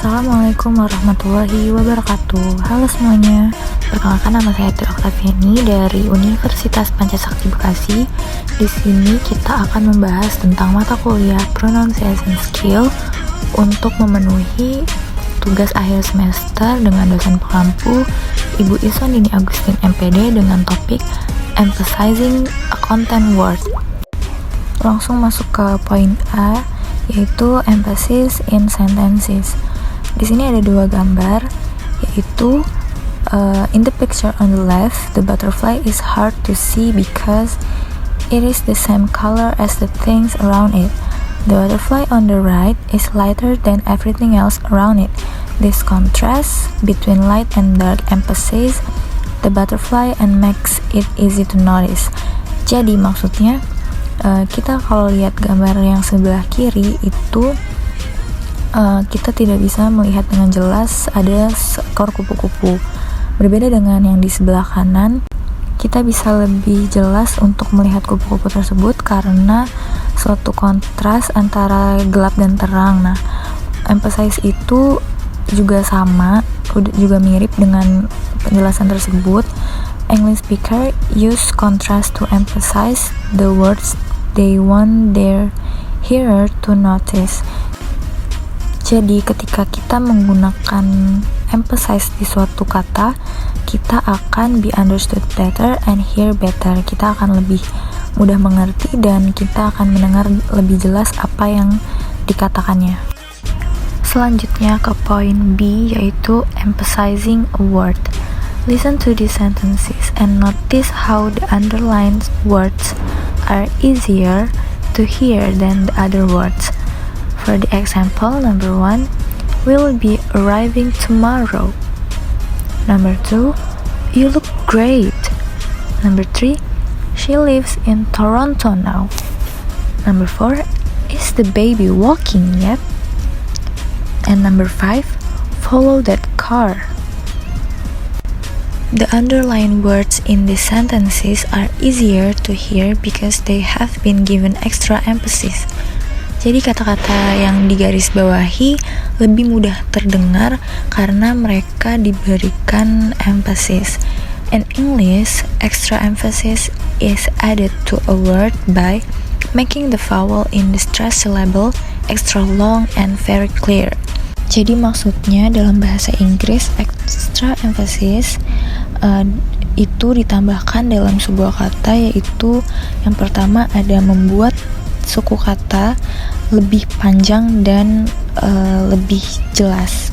Assalamualaikum warahmatullahi wabarakatuh. Halo semuanya, perkenalkan nama saya Tri Oktaviani dari Universitas Pancasakti Bekasi. Di sini kita akan membahas tentang mata kuliah Pronunciation Skill untuk memenuhi tugas akhir semester dengan dosen pengampu Ibu Iswandini Agustin MPD dengan topik Emphasizing a Content Word. Langsung masuk ke poin A, yaitu emphasis in sentences. Di sini ada dua gambar, yaitu in the picture on the left, the butterfly is hard to see because it is the same color as the things around it. The butterfly on the right is lighter than everything else around it. This contrast between light and dark emphasizes the butterfly and makes it easy to notice. Jadi maksudnya kita kalau lihat gambar yang sebelah kiri itu kita tidak bisa melihat dengan jelas ada seekor kupu-kupu. Berbeda dengan yang di sebelah kanan, kita bisa lebih jelas untuk melihat kupu-kupu tersebut karena suatu kontras antara gelap dan terang. Nah, emphasize itu juga sama, juga mirip dengan penjelasan tersebut. English speaker use contrast to emphasize the words they want their hearer to notice. Jadi ketika kita menggunakan emphasize di suatu kata, kita akan be understood better and hear better. Kita akan lebih mudah mengerti dan kita akan mendengar lebih jelas apa yang dikatakannya. Selanjutnya ke poin B, yaitu emphasizing a word. Listen to these sentences and notice how the underlined words are easier to hear than the other words. For the example, number 1, we'll be arriving tomorrow. Number 2, you look great. Number 3, she lives in Toronto now. Number 4, is the baby walking yet? And number 5, follow that car. The underlined words in these sentences are easier to hear because they have been given extra emphasis. Jadi kata-kata yang digarisbawahi lebih mudah terdengar karena mereka diberikan emphasis. In English, extra emphasis is added to a word by making the vowel in the stressed syllable extra long and very clear. Jadi maksudnya dalam bahasa Inggris, extra emphasis itu ditambahkan dalam sebuah kata, yaitu yang pertama ada membuat suku kata lebih panjang dan lebih jelas.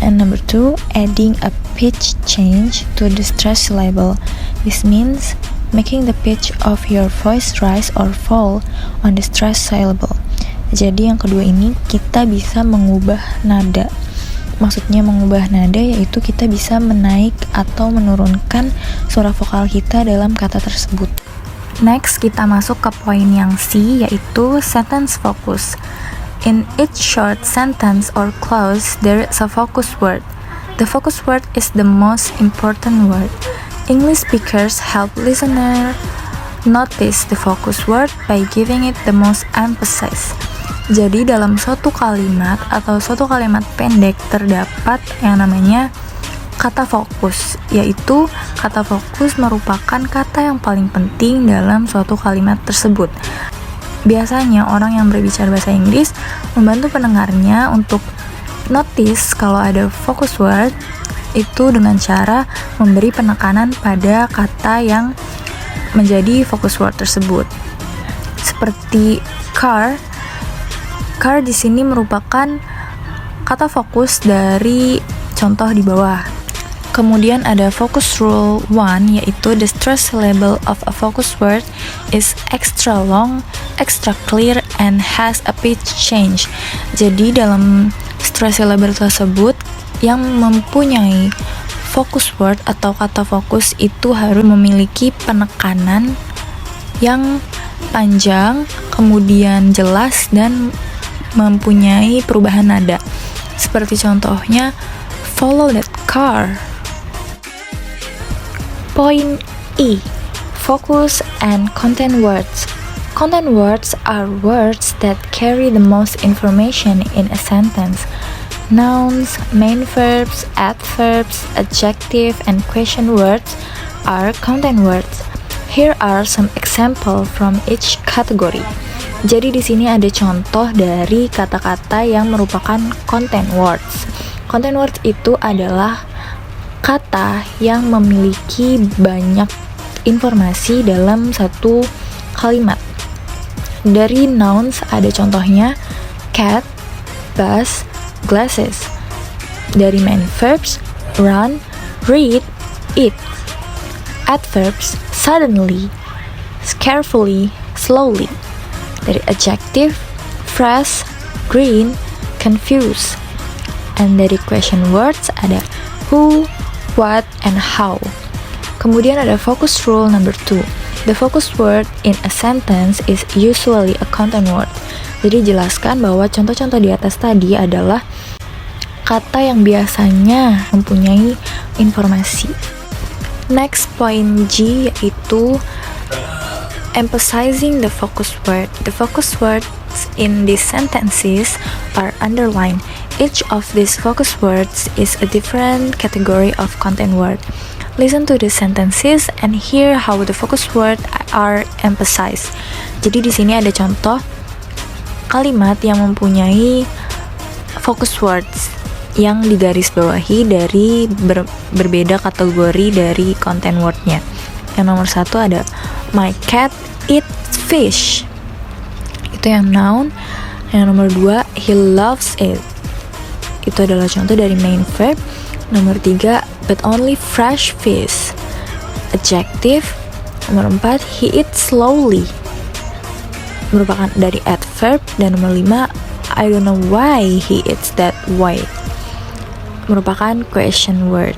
And number 2, adding a pitch change to the stressed syllable. This means making the pitch of your voice rise or fall on the stressed syllable. Jadi yang kedua ini kita bisa mengubah nada. Maksudnya mengubah nada yaitu kita bisa menaik atau menurunkan suara vokal kita dalam kata tersebut. Next, kita masuk ke poin yang C, yaitu sentence focus. In each short sentence or clause, there is a focus word. The focus word is the most important word. English speakers help listener notice the focus word by giving it the most emphasis. Jadi dalam suatu kalimat atau suatu kalimat pendek terdapat yang namanya kata fokus, yaitu kata fokus merupakan kata yang paling penting dalam suatu kalimat tersebut. Biasanya orang yang berbicara bahasa Inggris membantu pendengarnya untuk notice kalau ada focus word itu dengan cara memberi penekanan pada kata yang menjadi focus word tersebut. Seperti car di sini merupakan kata fokus dari contoh di bawah. Kemudian ada focus rule 1, yaitu the stressed syllable of a focus word is extra long, extra clear, and has a pitch change. Jadi dalam stressed syllable tersebut yang mempunyai focus word atau kata fokus itu harus memiliki penekanan yang panjang, kemudian jelas, dan mempunyai perubahan nada. Seperti contohnya, follow that car. Point E, focus and content words. Content words are words that carry the most information in a sentence. Nouns, main verbs, adverbs, adjective, and question words are content words. Here are some example from each category. Jadi di sini ada contoh dari kata-kata yang merupakan content words. Content words itu adalah kata yang memiliki banyak informasi dalam satu kalimat. Dari nouns ada contohnya cat, bus, glasses. Dari main verbs run, read, eat. Adverbs suddenly, carefully, slowly. Dari adjective fresh, green, confuse. And dari question words ada who, what, and how. Kemudian ada focus rule number 2. The focus word in a sentence is usually a content word. Jadi jelaskan bahwa contoh-contoh di atas tadi adalah kata yang biasanya mempunyai informasi. Next point G yaitu emphasizing the focus word. The focus words in these sentences are underlined. Each of these focus words is a different category of content word. Listen to the sentences and hear how the focus words are emphasized. Jadi di sini ada contoh kalimat yang mempunyai focus words yang digarisbawahi dari berbeda kategori dari content wordnya. Yang nomor 1 ada my cat eats fish. Itu yang noun. Yang nomor 2 he loves it. Itu adalah contoh dari main verb. Nomor 3 but only fresh fish. Adjective. Nomor 4 he eats slowly. Merupakan dari adverb. Dan nomor 5 I don't know why he eats that way. Merupakan question word.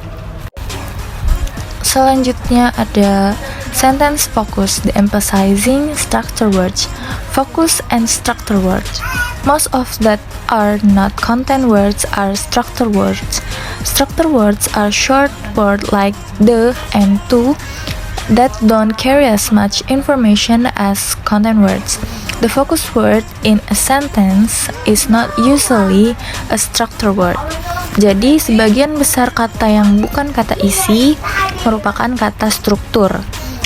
Selanjutnya ada sentence focus, the emphasizing structure words. Focus and structure words. Most of that are not content words are structure words. Structure words are short words like the and to that don't carry as much information as content words. The focus word in a sentence is not usually a structure word. Jadi sebagian besar kata yang bukan kata isi merupakan kata struktur.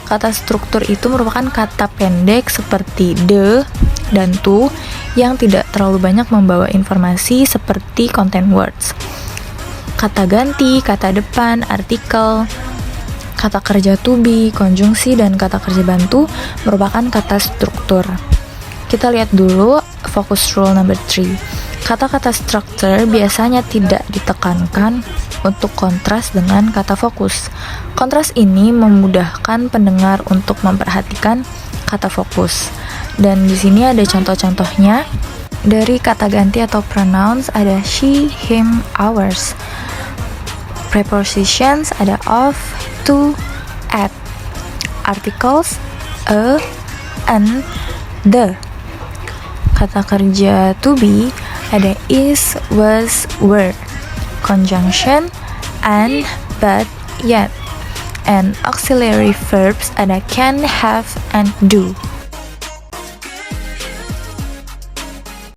Kata struktur itu merupakan kata pendek seperti the dan to yang tidak terlalu banyak membawa informasi seperti content words. Kata ganti, kata depan, artikel, kata kerja to be, konjungsi, dan kata kerja bantu merupakan kata struktur. Kita lihat dulu focus rule number 3. Kata-kata structure biasanya tidak ditekankan untuk kontras dengan kata fokus. Kontras ini memudahkan pendengar untuk memperhatikan kata fokus. Dan di sini ada contoh-contohnya. Dari kata ganti atau pronouns ada she, him, ours. Prepositions ada of, to, at. Articles a, an, the. Kata kerja to be ada is, was, were. Conjunction and, but, yet. And auxiliary verbs ada can, have, and do.